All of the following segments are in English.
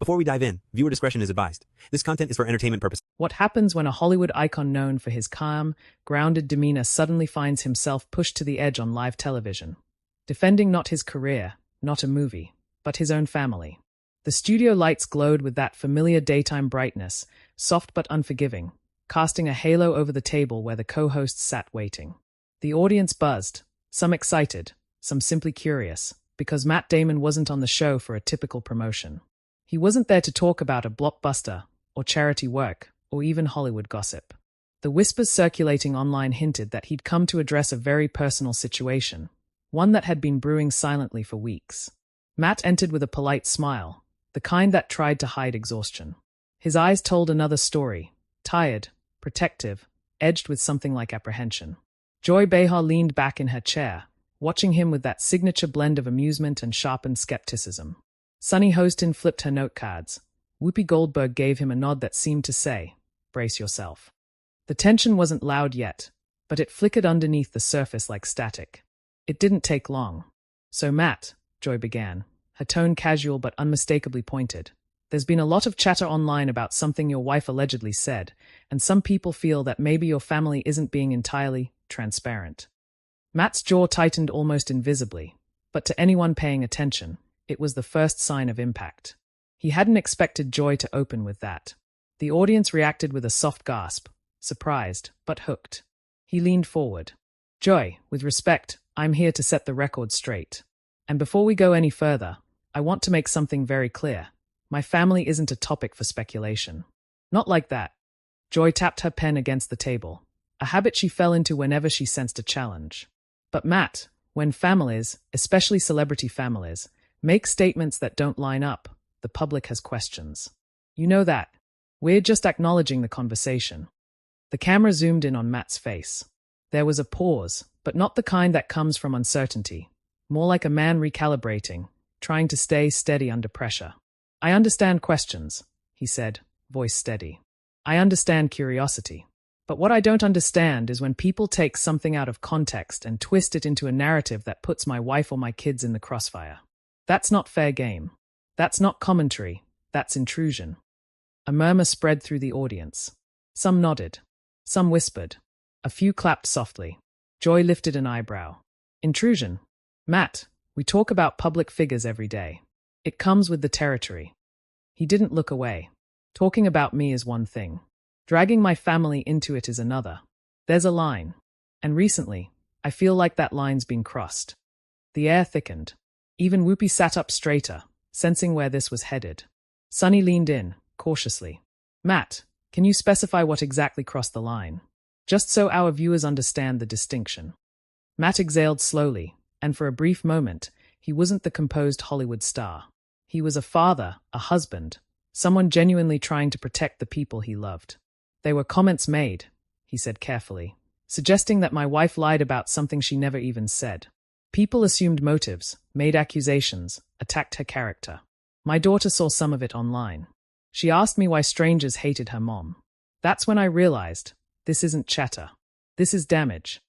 Before we dive in, viewer discretion is advised. This content is for entertainment purposes. What happens when a Hollywood icon known for his calm, grounded demeanor suddenly finds himself pushed to the edge on live television, defending not his career, not a movie, but his own family? The studio lights glowed with that familiar daytime brightness, soft but unforgiving, casting a halo over the table where the co-hosts sat waiting. The audience buzzed, some excited, some simply curious, because Matt Damon wasn't on the show for a typical promotion. He wasn't there to talk about a blockbuster, or charity work, or even Hollywood gossip. The whispers circulating online hinted that he'd come to address a very personal situation, one that had been brewing silently for weeks. Matt entered with a polite smile, the kind that tried to hide exhaustion. His eyes told another story, tired, protective, edged with something like apprehension. Joy Behar leaned back in her chair, watching him with that signature blend of amusement and sharpened skepticism. Sunny Hostin flipped her note cards. Whoopi Goldberg gave him a nod that seemed to say, "Brace yourself." The tension wasn't loud yet, but it flickered underneath the surface like static. It didn't take long. "So Matt," Joy began, her tone casual but unmistakably pointed, "there's been a lot of chatter online about something your wife allegedly said, and some people feel that maybe your family isn't being entirely transparent." Matt's jaw tightened almost invisibly, but to anyone paying attention, it was the first sign of impact. He hadn't expected Joy to open with that. The audience reacted with a soft gasp, surprised, but hooked. He leaned forward. "Joy, with respect, I'm here to set the record straight. And before we go any further, I want to make something very clear. My family isn't a topic for speculation." "Not like that." Joy tapped her pen against the table, a habit she fell into whenever she sensed a challenge. "But Matt, when families, especially celebrity families, make statements that don't line up, the public has questions. You know that. We're just acknowledging the conversation." The camera zoomed in on Matt's face. There was a pause, but not the kind that comes from uncertainty, more like a man recalibrating, trying to stay steady under pressure. "I understand questions," he said, voice steady. "I understand curiosity. But what I don't understand is when people take something out of context and twist it into a narrative that puts my wife or my kids in the crossfire. That's not fair game. That's not commentary. That's intrusion." A murmur spread through the audience. Some nodded. Some whispered. A few clapped softly. Joy lifted an eyebrow. "Intrusion? Matt, we talk about public figures every day. It comes with the territory." He didn't look away. "Talking about me is one thing. Dragging my family into it is another. There's a line. And recently, I feel like that line's been crossed." The air thickened. Even Whoopi sat up straighter, sensing where this was headed. Sunny leaned in, cautiously. "Matt, can you specify what exactly crossed the line? Just so our viewers understand the distinction." Matt exhaled slowly, and for a brief moment, he wasn't the composed Hollywood star. He was a father, a husband, someone genuinely trying to protect the people he loved. "They were comments made," he said carefully, "suggesting that my wife lied about something she never even said. People assumed motives, made accusations, attacked her character. My daughter saw some of it online. She asked me why strangers hated her mom. That's when I realized, this isn't chatter. This is damage."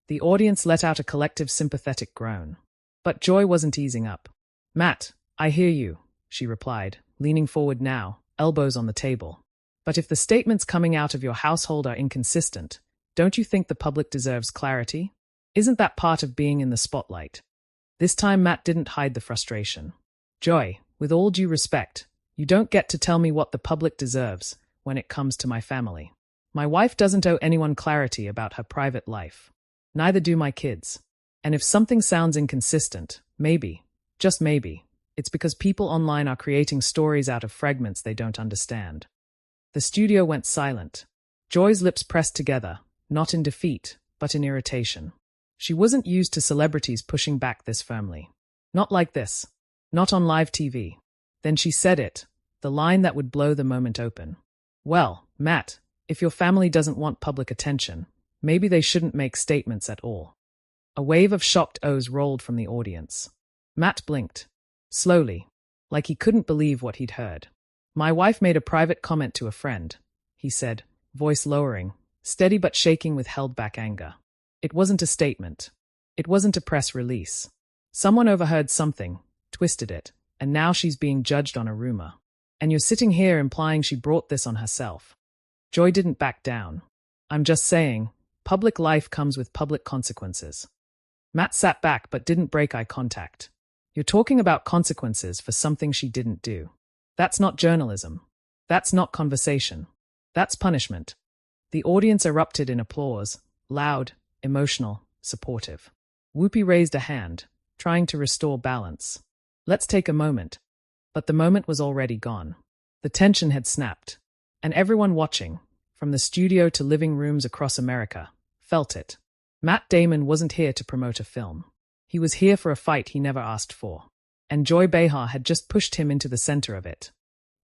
The audience let out a collective sympathetic groan. But Joy wasn't easing up. "Matt, I hear you," she replied, leaning forward now, elbows on the table. "But if the statements coming out of your household are inconsistent, don't you think the public deserves clarity? Isn't that part of being in the spotlight?" This time Matt didn't hide the frustration. "Joy, with all due respect, you don't get to tell me what the public deserves when it comes to my family. My wife doesn't owe anyone clarity about her private life. Neither do my kids. And if something sounds inconsistent, maybe, just maybe, it's because people online are creating stories out of fragments they don't understand." The studio went silent. Joy's lips pressed together, not in defeat, but in irritation. She wasn't used to celebrities pushing back this firmly. Not like this. Not on live TV. Then she said it, the line that would blow the moment open. "Well, Matt, if your family doesn't want public attention, maybe they shouldn't make statements at all." A wave of shocked ohs rolled from the audience. Matt blinked. Slowly, like he couldn't believe what he'd heard. "My wife made a private comment to a friend," he said, voice lowering, steady but shaking with held-back anger. "It wasn't a statement. It wasn't a press release. Someone overheard something, twisted it, and now she's being judged on a rumor. And you're sitting here implying she brought this on herself. Joy didn't back down. I'm just saying, public life comes with public consequences. Matt sat back but didn't break eye contact. You're talking about consequences for something she didn't do. That's not journalism. That's not conversation. That's punishment. The audience erupted in applause, loud, emotional, supportive. Whoopi raised a hand, trying to restore balance. Let's take a moment. But the moment was already gone. The tension had snapped. And everyone watching, from the studio to living rooms across America, felt it. Matt Damon wasn't here to promote a film. He was here for a fight he never asked for. And Joy Behar had just pushed him into the center of it.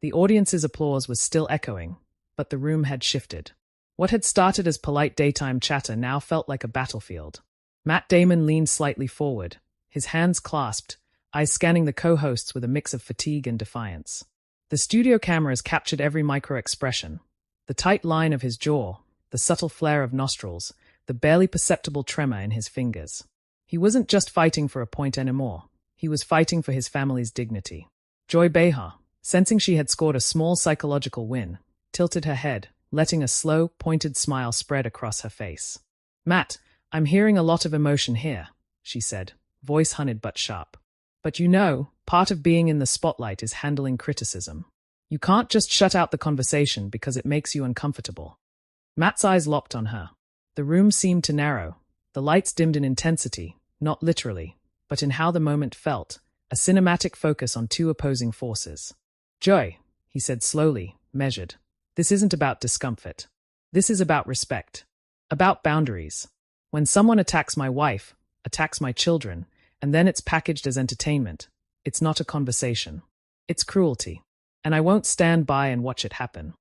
The audience's applause was still echoing, but the room had shifted. What had started as polite daytime chatter now felt like a battlefield. Matt Damon leaned slightly forward, his hands clasped, eyes scanning the co-hosts with a mix of fatigue and defiance. The studio cameras captured every micro-expression. The tight line of his jaw, the subtle flare of nostrils, the barely perceptible tremor in his fingers. He wasn't just fighting for a point anymore. He was fighting for his family's dignity. Joy Behar, sensing she had scored a small psychological win, tilted her head, letting a slow, pointed smile spread across her face. Matt, I'm hearing a lot of emotion here, she said, voice honeyed but sharp. But you know, part of being in the spotlight is handling criticism. You can't just shut out the conversation because it makes you uncomfortable. Matt's eyes locked on her. The room seemed to narrow. The lights dimmed in intensity, not literally, but in how the moment felt, a cinematic focus on two opposing forces. Joy, he said slowly, measured. This isn't about discomfort. This is about respect. About boundaries. When someone attacks my wife, attacks my children, and then it's packaged as entertainment, it's not a conversation. It's cruelty. And I won't stand by and watch it happen.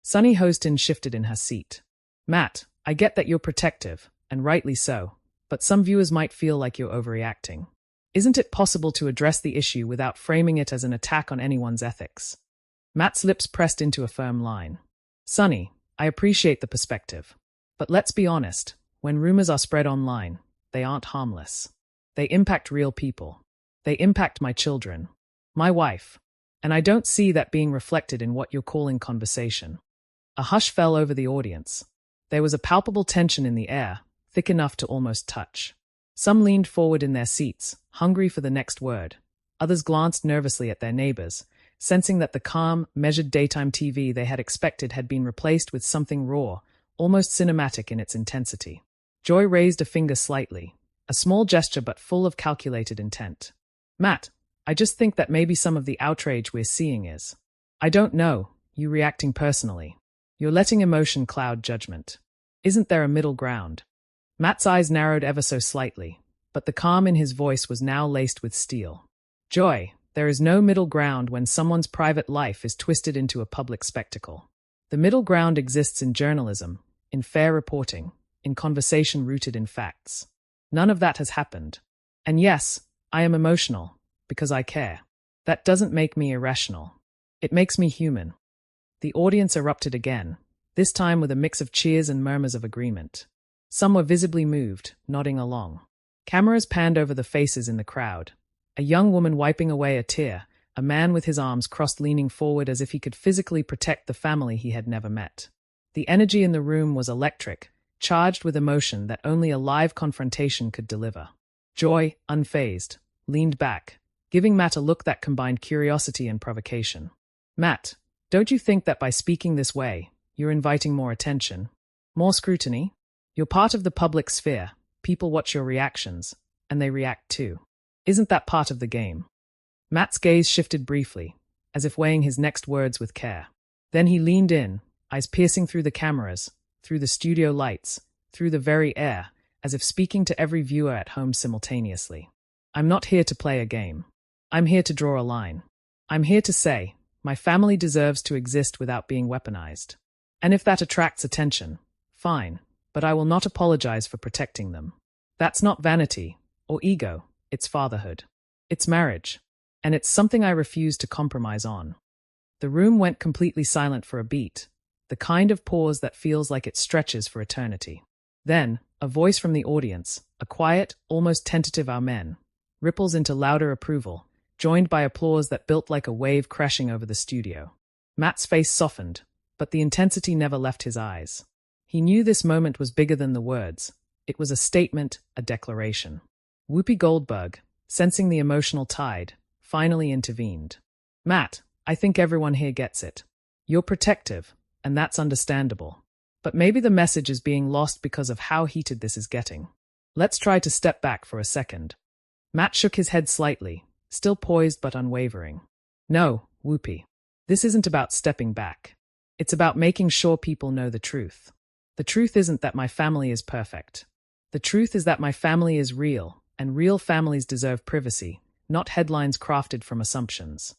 Sunny Hostin shifted in her seat. Matt, I get that you're protective, and rightly so, but some viewers might feel like you're overreacting. Isn't it possible to address the issue without framing it as an attack on anyone's ethics? Matt's lips pressed into a firm line. Sunny, I appreciate the perspective. But let's be honest, when rumors are spread online, they aren't harmless. They impact real people. They impact my children, my wife. And I don't see that being reflected in what you're calling conversation. A hush fell over the audience. There was a palpable tension in the air, thick enough to almost touch. Some leaned forward in their seats, hungry for the next word. Others glanced nervously at their neighbors, sensing that the calm, measured daytime TV they had expected had been replaced with something raw, almost cinematic in its intensity. Joy raised a finger slightly, a small gesture but full of calculated intent. Matt, I just think that maybe some of the outrage we're seeing is, I don't know, you reacting personally. You're letting emotion cloud judgment. Isn't there a middle ground? Matt's eyes narrowed ever so slightly, but the calm in his voice was now laced with steel. Joy, there is no middle ground when someone's private life is twisted into a public spectacle. The middle ground exists in journalism, in fair reporting, in conversation rooted in facts. None of that has happened. And yes, I am emotional, because I care. That doesn't make me irrational. It makes me human. The audience erupted again, this time with a mix of cheers and murmurs of agreement. Some were visibly moved, nodding along. Cameras panned over the faces in the crowd. A young woman wiping away a tear, a man with his arms crossed leaning forward as if he could physically protect the family he had never met. The energy in the room was electric, charged with emotion that only a live confrontation could deliver. Joy, unfazed, leaned back, giving Matt a look that combined curiosity and provocation. Matt, don't you think that by speaking this way, you're inviting more attention? More scrutiny? You're part of the public sphere. People watch your reactions, and they react too. Isn't that part of the game? Matt's gaze shifted briefly, as if weighing his next words with care. Then he leaned in, eyes piercing through the cameras, through the studio lights, through the very air, as if speaking to every viewer at home simultaneously. I'm not here to play a game. I'm here to draw a line. I'm here to say, my family deserves to exist without being weaponized. And if that attracts attention, fine, but I will not apologize for protecting them. That's not vanity or ego, it's fatherhood. It's marriage. And it's something I refuse to compromise on. The room went completely silent for a beat, the kind of pause that feels like it stretches for eternity. Then, a voice from the audience, a quiet, almost tentative amen, ripples into louder approval, joined by applause that built like a wave crashing over the studio. Matt's face softened, but the intensity never left his eyes. He knew this moment was bigger than the words. It was a statement, a declaration. Whoopi Goldberg, sensing the emotional tide, finally intervened. Matt, I think everyone here gets it. You're protective, and that's understandable. But maybe the message is being lost because of how heated this is getting. Let's try to step back for a second. Matt shook his head slightly, still poised but unwavering. No, Whoopi. This isn't about stepping back. It's about making sure people know the truth. The truth isn't that my family is perfect. The truth is that my family is real, and real families deserve privacy, not headlines crafted from assumptions.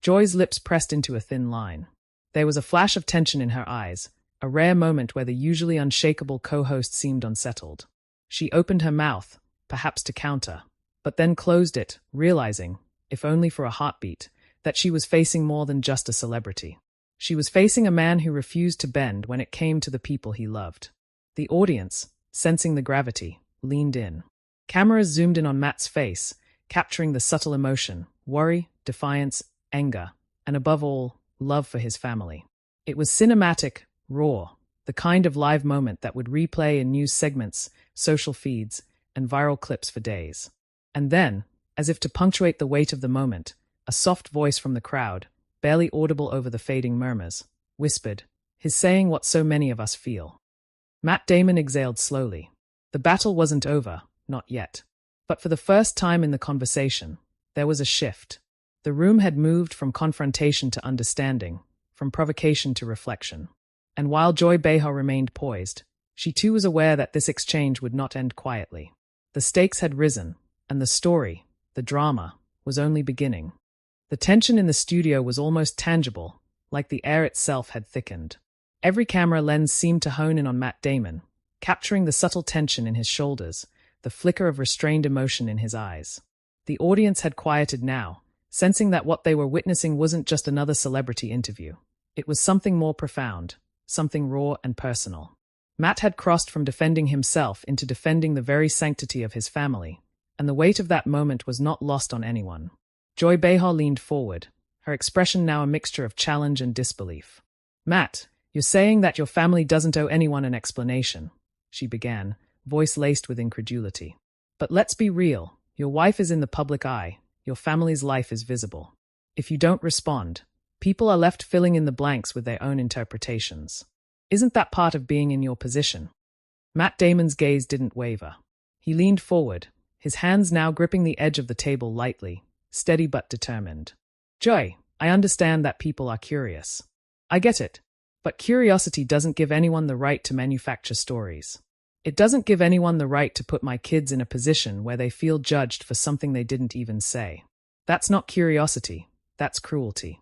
Joy's lips pressed into a thin line. There was a flash of tension in her eyes, a rare moment where the usually unshakable co-host seemed unsettled. She opened her mouth, perhaps to counter, but then closed it, realizing, if only for a heartbeat, that she was facing more than just a celebrity. She was facing a man who refused to bend when it came to the people he loved. The audience, sensing the gravity, leaned in. Cameras zoomed in on Matt's face, capturing the subtle emotion, worry, defiance, anger, and above all, love for his family. It was cinematic, raw, the kind of live moment that would replay in news segments, social feeds, and viral clips for days. And then, as if to punctuate the weight of the moment, a soft voice from the crowd, barely audible over the fading murmurs, whispered, his saying what so many of us feel. Matt Damon exhaled slowly. The battle wasn't over, not yet. But for the first time in the conversation, there was a shift. The room had moved from confrontation to understanding, from provocation to reflection. And while Joy Behar remained poised, she too was aware that this exchange would not end quietly. The stakes had risen, and the story, the drama, was only beginning. The tension in the studio was almost tangible, like the air itself had thickened. Every camera lens seemed to hone in on Matt Damon, capturing the subtle tension in his shoulders, the flicker of restrained emotion in his eyes. The audience had quieted now, sensing that what they were witnessing wasn't just another celebrity interview. It was something more profound, something raw and personal. Matt had crossed from defending himself into defending the very sanctity of his family, and the weight of that moment was not lost on anyone. Joy Behar leaned forward, her expression now a mixture of challenge and disbelief. Matt, you're saying that your family doesn't owe anyone an explanation, she began, voice laced with incredulity. But let's be real, your wife is in the public eye, your family's life is visible. If you don't respond, people are left filling in the blanks with their own interpretations. Isn't that part of being in your position? Matt Damon's gaze didn't waver. He leaned forward, his hands now gripping the edge of the table lightly, steady but determined. Joy, I understand that people are curious. I get it. But curiosity doesn't give anyone the right to manufacture stories. It doesn't give anyone the right to put my kids in a position where they feel judged for something they didn't even say. That's not curiosity, that's cruelty.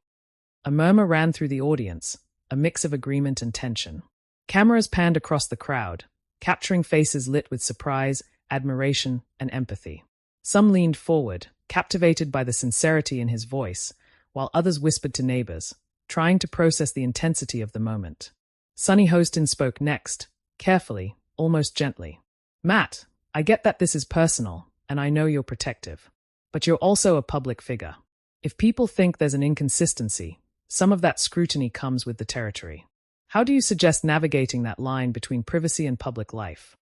A murmur ran through the audience, a mix of agreement and tension. Cameras panned across the crowd, capturing faces lit with surprise, admiration, and empathy. Some leaned forward, captivated by the sincerity in his voice, while others whispered to neighbors, trying to process the intensity of the moment. Sonny Hostin spoke next, carefully, almost gently. Matt, I get that this is personal, and I know you're protective. But you're also a public figure. If people think there's an inconsistency, some of that scrutiny comes with the territory. How do you suggest navigating that line between privacy and public life?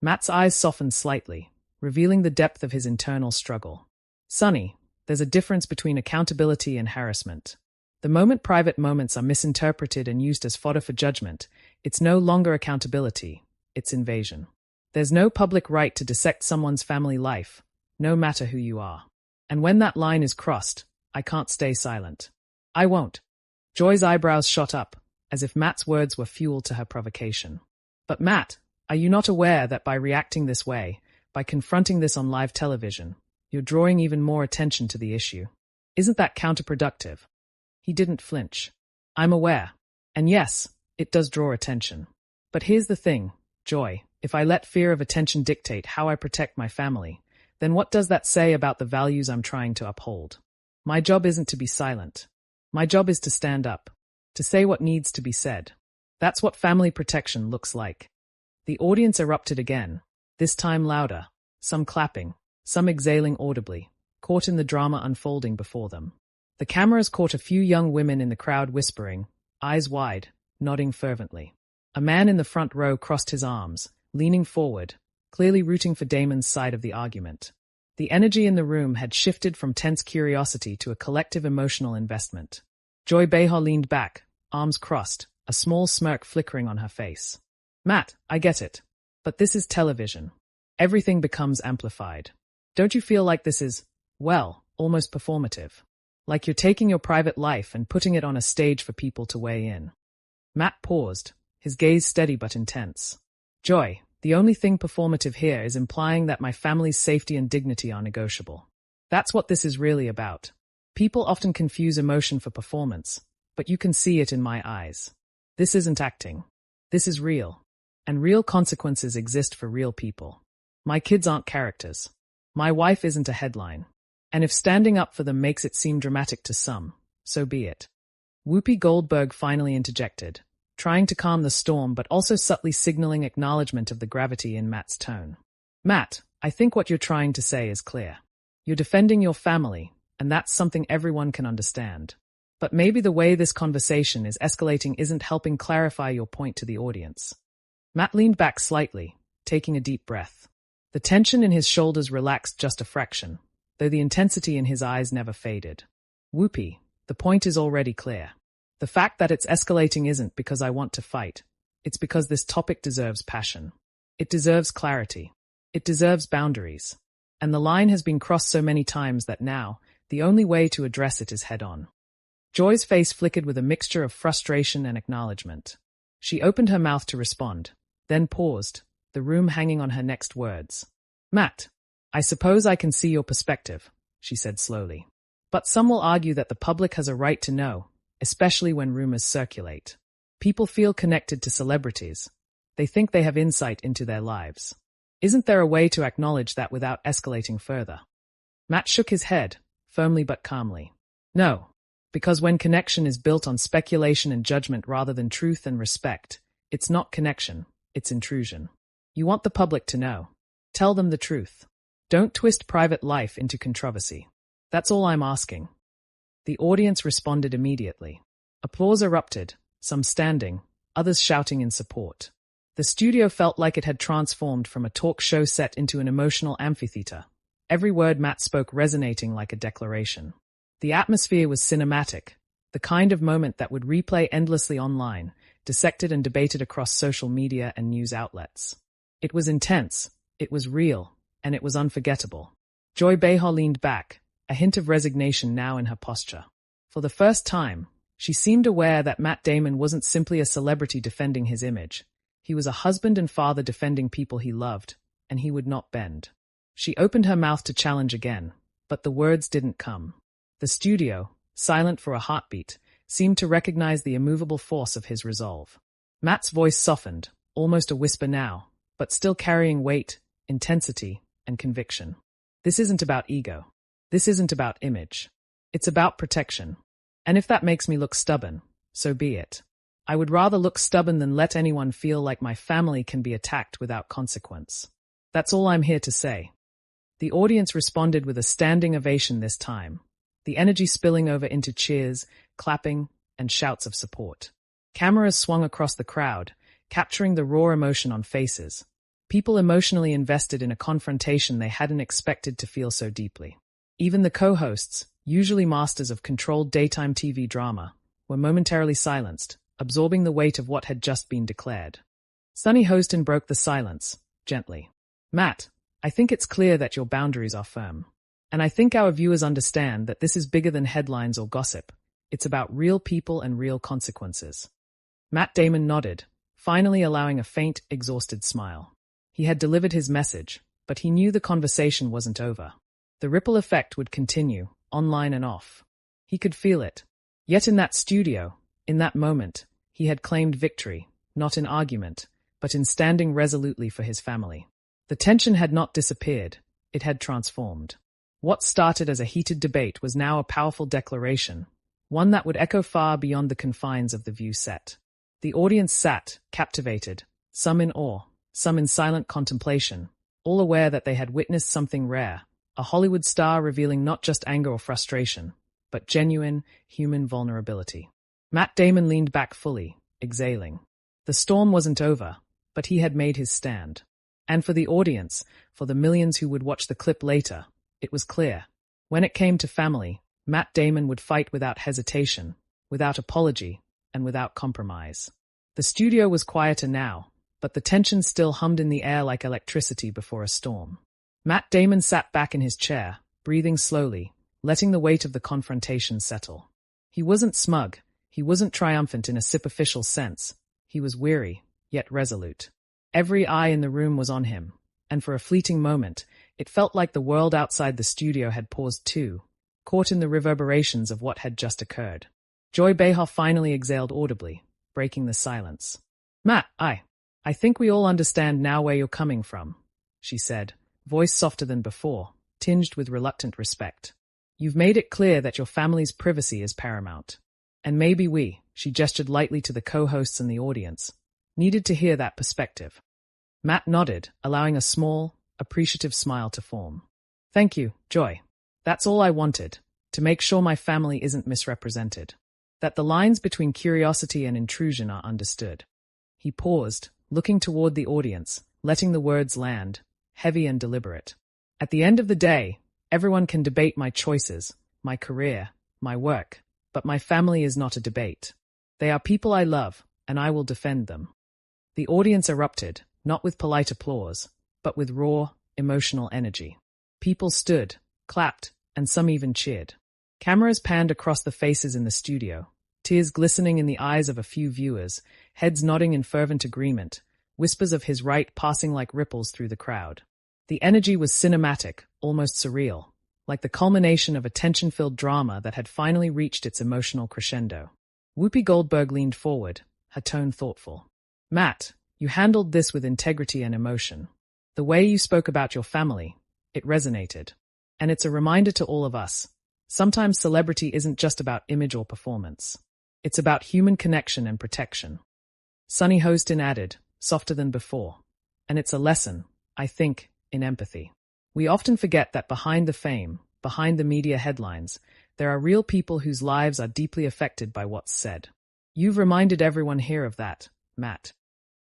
Matt's eyes softened slightly, revealing the depth of his internal struggle. Sonny, there's a difference between accountability and harassment. The moment private moments are misinterpreted and used as fodder for judgment, it's no longer accountability, it's invasion. There's no public right to dissect someone's family life, no matter who you are. And when that line is crossed, I can't stay silent. I won't. Joy's eyebrows shot up, as if Matt's words were fuel to her provocation. But Matt, are you not aware that by reacting this way, by confronting this on live television, you're drawing even more attention to the issue? Isn't that counterproductive? He didn't flinch. I'm aware. And yes, it does draw attention. But here's the thing, Joy, if I let fear of attention dictate how I protect my family, then what does that say about the values I'm trying to uphold? My job isn't to be silent. My job is to stand up, to say what needs to be said. That's what family protection looks like. The audience erupted again, this time louder, some clapping, some exhaling audibly, caught in the drama unfolding before them. The cameras caught a few young women in the crowd whispering, eyes wide, nodding fervently. A man in the front row crossed his arms, leaning forward, clearly rooting for Damon's side of the argument. The energy in the room had shifted from tense curiosity to a collective emotional investment. Joy Behar leaned back, arms crossed, a small smirk flickering on her face. Matt, I get it. But this is television. Everything becomes amplified. Don't you feel like this is, well, almost performative? Like you're taking your private life and putting it on a stage for people to weigh in. Matt paused, his gaze steady but intense. Joy, the only thing performative here is implying that my family's safety and dignity are negotiable. That's what this is really about. People often confuse emotion for performance, but you can see it in my eyes. This isn't acting. This is real. And real consequences exist for real people. My kids aren't characters. My wife isn't a headline. And if standing up for them makes it seem dramatic to some, so be it. Whoopi Goldberg finally interjected, trying to calm the storm but also subtly signaling acknowledgement of the gravity in Matt's tone. Matt, I think what you're trying to say is clear. You're defending your family, and that's something everyone can understand. But maybe the way this conversation is escalating isn't helping clarify your point to the audience. Matt leaned back slightly, taking a deep breath. The tension in his shoulders relaxed just a fraction, though the intensity in his eyes never faded. Whoopi, the point is already clear. The fact that it's escalating isn't because I want to fight. It's because this topic deserves passion. It deserves clarity. It deserves boundaries. And the line has been crossed so many times that now, the only way to address it is head-on. Joy's face flickered with a mixture of frustration and acknowledgement. She opened her mouth to respond, then paused, the room hanging on her next words. Matt, I suppose I can see your perspective, she said slowly. But some will argue that the public has a right to know, especially when rumors circulate. People feel connected to celebrities. They think they have insight into their lives. Isn't there a way to acknowledge that without escalating further? Matt shook his head, firmly but calmly. No, because when connection is built on speculation and judgment rather than truth and respect, it's not connection, it's intrusion. You want the public to know. Tell them the truth. Don't twist private life into controversy. That's all I'm asking. The audience responded immediately. Applause erupted, some standing, others shouting in support. The studio felt like it had transformed from a talk show set into an emotional amphitheater, every word Matt spoke resonating like a declaration. The atmosphere was cinematic, the kind of moment that would replay endlessly online, dissected and debated across social media and news outlets. It was intense, it was real, and it was unforgettable. Joy Behar leaned back, a hint of resignation now in her posture. For the first time, she seemed aware that Matt Damon wasn't simply a celebrity defending his image. He was a husband and father defending people he loved, and he would not bend. She opened her mouth to challenge again, but the words didn't come. The studio, silent for a heartbeat, seemed to recognize the immovable force of his resolve. Matt's voice softened, almost a whisper now, but still carrying weight, intensity, and conviction. This isn't about ego. This isn't about image. It's about protection. And if that makes me look stubborn, so be it. I would rather look stubborn than let anyone feel like my family can be attacked without consequence. That's all I'm here to say. The audience responded with a standing ovation this time, the energy spilling over into cheers, clapping, and shouts of support. Cameras swung across the crowd, capturing the raw emotion on faces. People emotionally invested in a confrontation they hadn't expected to feel so deeply. Even the co-hosts, usually masters of controlled daytime TV drama, were momentarily silenced, absorbing the weight of what had just been declared. Sunny Hostin broke the silence, gently. Matt, I think it's clear that your boundaries are firm. And I think our viewers understand that this is bigger than headlines or gossip. It's about real people and real consequences. Matt Damon nodded, finally allowing a faint, exhausted smile. He had delivered his message, but he knew the conversation wasn't over. The ripple effect would continue, online and off. He could feel it. Yet in that studio, in that moment, he had claimed victory, not in argument, but in standing resolutely for his family. The tension had not disappeared, it had transformed. What started as a heated debate was now a powerful declaration, one that would echo far beyond the confines of the View set. The audience sat, captivated, some in awe, some in silent contemplation, all aware that they had witnessed something rare, a Hollywood star revealing not just anger or frustration, but genuine, human vulnerability. Matt Damon leaned back fully, exhaling. The storm wasn't over, but he had made his stand. And for the audience, for the millions who would watch the clip later, it was clear. When it came to family, Matt Damon would fight without hesitation, without apology, and without compromise. The studio was quieter now, but the tension still hummed in the air like electricity before a storm. Matt Damon sat back in his chair, breathing slowly, letting the weight of the confrontation settle. He wasn't smug, he wasn't triumphant in a superficial sense. He was weary, yet resolute. Every eye in the room was on him, and for a fleeting moment, it felt like the world outside the studio had paused too, caught in the reverberations of what had just occurred. Joy Behar finally exhaled audibly, breaking the silence. "Matt, I think we all understand now where you're coming from," she said, voice softer than before, tinged with reluctant respect. "You've made it clear that your family's privacy is paramount. And maybe we," she gestured lightly to the co-hosts and the audience, "needed to hear that perspective." Matt nodded, allowing a small, appreciative smile to form. "Thank you, Joy. That's all I wanted, to make sure my family isn't misrepresented. That the lines between curiosity and intrusion are understood." He paused, looking toward the audience, letting the words land, heavy and deliberate. "At the end of the day, everyone can debate my choices, my career, my work, but my family is not a debate. They are people I love, and I will defend them." The audience erupted, not with polite applause, but with raw, emotional energy. People stood, clapped, and some even cheered. Cameras panned across the faces in the studio, tears glistening in the eyes of a few viewers, heads nodding in fervent agreement, whispers of his right passing like ripples through the crowd. The energy was cinematic, almost surreal, like the culmination of a tension-filled drama that had finally reached its emotional crescendo. Whoopi Goldberg leaned forward, her tone thoughtful. "Matt, you handled this with integrity and emotion. The way you spoke about your family, it resonated. And it's a reminder to all of us. Sometimes celebrity isn't just about image or performance. It's about human connection and protection." Sunny Hostin added, softer than before. "And it's a lesson, I think, in empathy. We often forget that behind the fame, behind the media headlines, there are real people whose lives are deeply affected by what's said. You've reminded everyone here of that, Matt."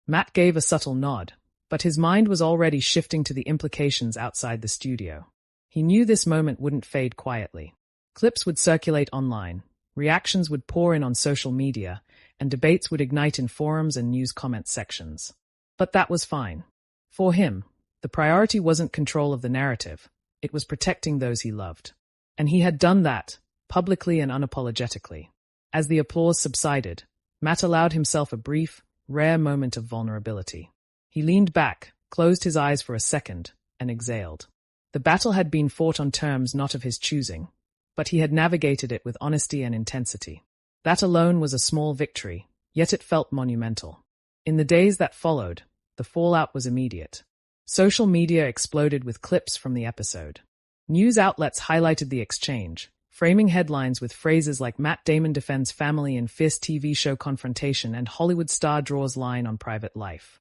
Matt gave a subtle nod, but his mind was already shifting to the implications outside the studio. He knew this moment wouldn't fade quietly. Clips would circulate online, reactions would pour in on social media, and debates would ignite in forums and news comment sections. But that was fine. For him, the priority wasn't control of the narrative, it was protecting those he loved. And he had done that, publicly and unapologetically. As the applause subsided, Matt allowed himself a brief, rare moment of vulnerability. He leaned back, closed his eyes for a second, and exhaled. The battle had been fought on terms not of his choosing, but he had navigated it with honesty and intensity. That alone was a small victory, yet it felt monumental. In the days that followed, the fallout was immediate. Social media exploded with clips from the episode. News outlets highlighted the exchange, framing headlines with phrases like "Matt Damon defends family in fierce TV show confrontation" and "Hollywood star draws line on private life."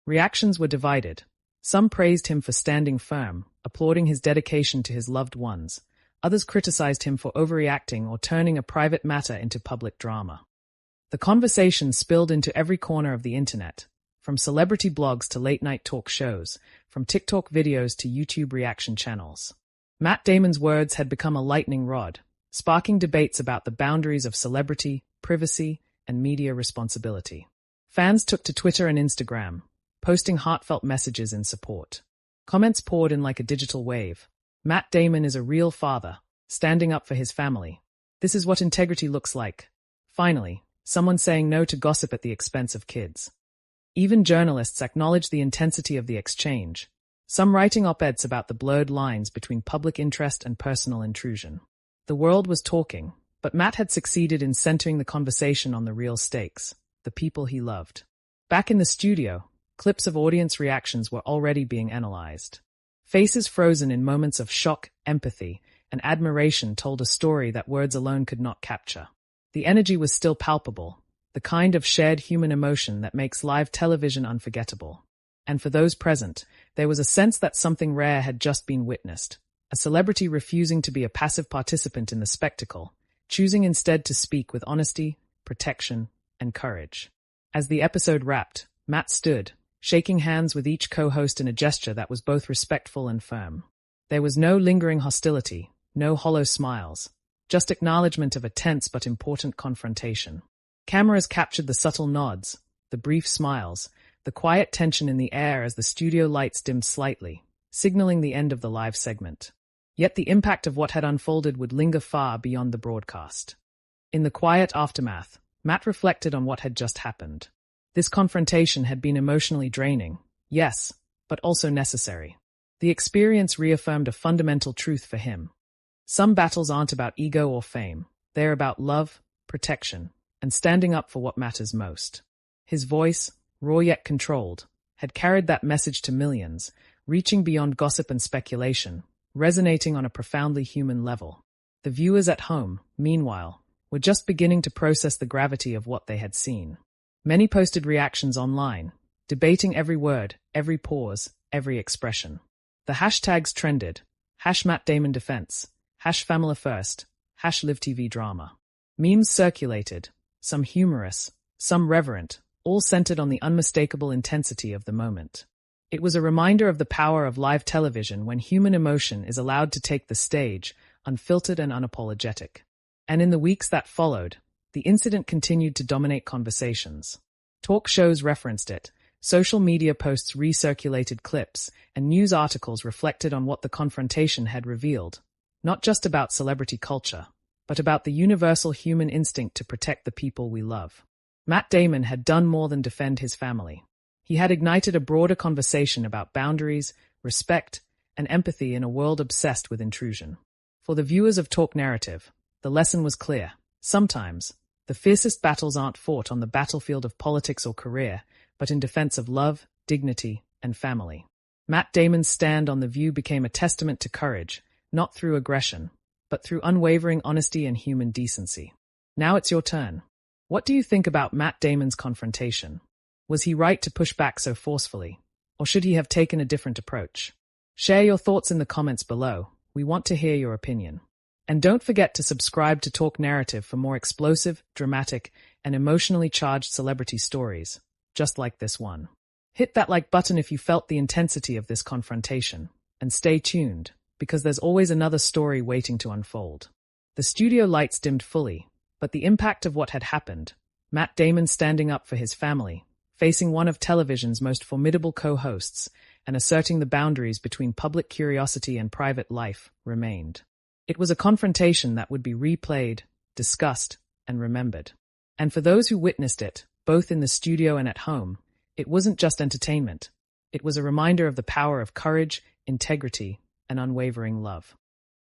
Reactions were divided. Some praised him for standing firm, applauding his dedication to his loved ones. Others criticized him for overreacting or turning a private matter into public drama. The conversation spilled into every corner of the internet, from celebrity blogs to late-night talk shows, from TikTok videos to YouTube reaction channels. Matt Damon's words had become a lightning rod, sparking debates about the boundaries of celebrity, privacy, and media responsibility. Fans took to Twitter and Instagram, posting heartfelt messages in support. Comments poured in like a digital wave. "Matt Damon is a real father, standing up for his family. This is what integrity looks like." Finally, someone saying no to gossip at the expense of kids. Even journalists acknowledged the intensity of the exchange, some writing op-eds about the blurred lines between public interest and personal intrusion. The world was talking, but Matt had succeeded in centering the conversation on the real stakes, the people he loved. Back in the studio, clips of audience reactions were already being analyzed. Faces frozen in moments of shock, empathy, and admiration told a story that words alone could not capture. The energy was still palpable, the kind of shared human emotion that makes live television unforgettable. And for those present, there was a sense that something rare had just been witnessed, a celebrity refusing to be a passive participant in the spectacle, choosing instead to speak with honesty, protection, and courage. As the episode wrapped, Matt stood, shaking hands with each co-host in a gesture that was both respectful and firm. There was no lingering hostility, no hollow smiles, just acknowledgement of a tense but important confrontation. Cameras captured the subtle nods, the brief smiles, the quiet tension in the air as the studio lights dimmed slightly, signaling the end of the live segment. Yet the impact of what had unfolded would linger far beyond the broadcast. In the quiet aftermath, Matt reflected on what had just happened. This confrontation had been emotionally draining, yes, but also necessary. The experience reaffirmed a fundamental truth for him. Some battles aren't about ego or fame. They're about love, protection, and standing up for what matters most. His voice, raw yet controlled, had carried that message to millions, reaching beyond gossip and speculation, resonating on a profoundly human level. The viewers at home, meanwhile, were just beginning to process the gravity of what they had seen. Many posted reactions online, debating every word, every pause, every expression. The hashtags trended, #MattDamonDefense, #FamilyFirst, #LiveTVDrama. Memes circulated, some humorous, some reverent, all centered on the unmistakable intensity of the moment. It was a reminder of the power of live television when human emotion is allowed to take the stage, unfiltered and unapologetic. And in the weeks that followed, the incident continued to dominate conversations. Talk shows referenced it, social media posts recirculated clips, and news articles reflected on what the confrontation had revealed, not just about celebrity culture, but about the universal human instinct to protect the people we love. Matt Damon had done more than defend his family. He had ignited a broader conversation about boundaries, respect, and empathy in a world obsessed with intrusion. For the viewers of Talk Narrative, the lesson was clear. Sometimes, the fiercest battles aren't fought on the battlefield of politics or career, but in defense of love, dignity, and family. Matt Damon's stand on The View became a testament to courage, not through aggression, but through unwavering honesty and human decency. Now it's your turn. What do you think about Matt Damon's confrontation? Was he right to push back so forcefully, or should he have taken a different approach? Share your thoughts in the comments below. We want to hear your opinion. And don't forget to subscribe to Talk Narrative for more explosive, dramatic, and emotionally charged celebrity stories, just like this one. Hit that like button if you felt the intensity of this confrontation, and stay tuned, because there's always another story waiting to unfold. The studio lights dimmed fully, but the impact of what had happened, Matt Damon standing up for his family, facing one of television's most formidable co-hosts, and asserting the boundaries between public curiosity and private life, remained. It was a confrontation that would be replayed, discussed, and remembered. And for those who witnessed it, both in the studio and at home, it wasn't just entertainment. It was a reminder of the power of courage, integrity, and unwavering love.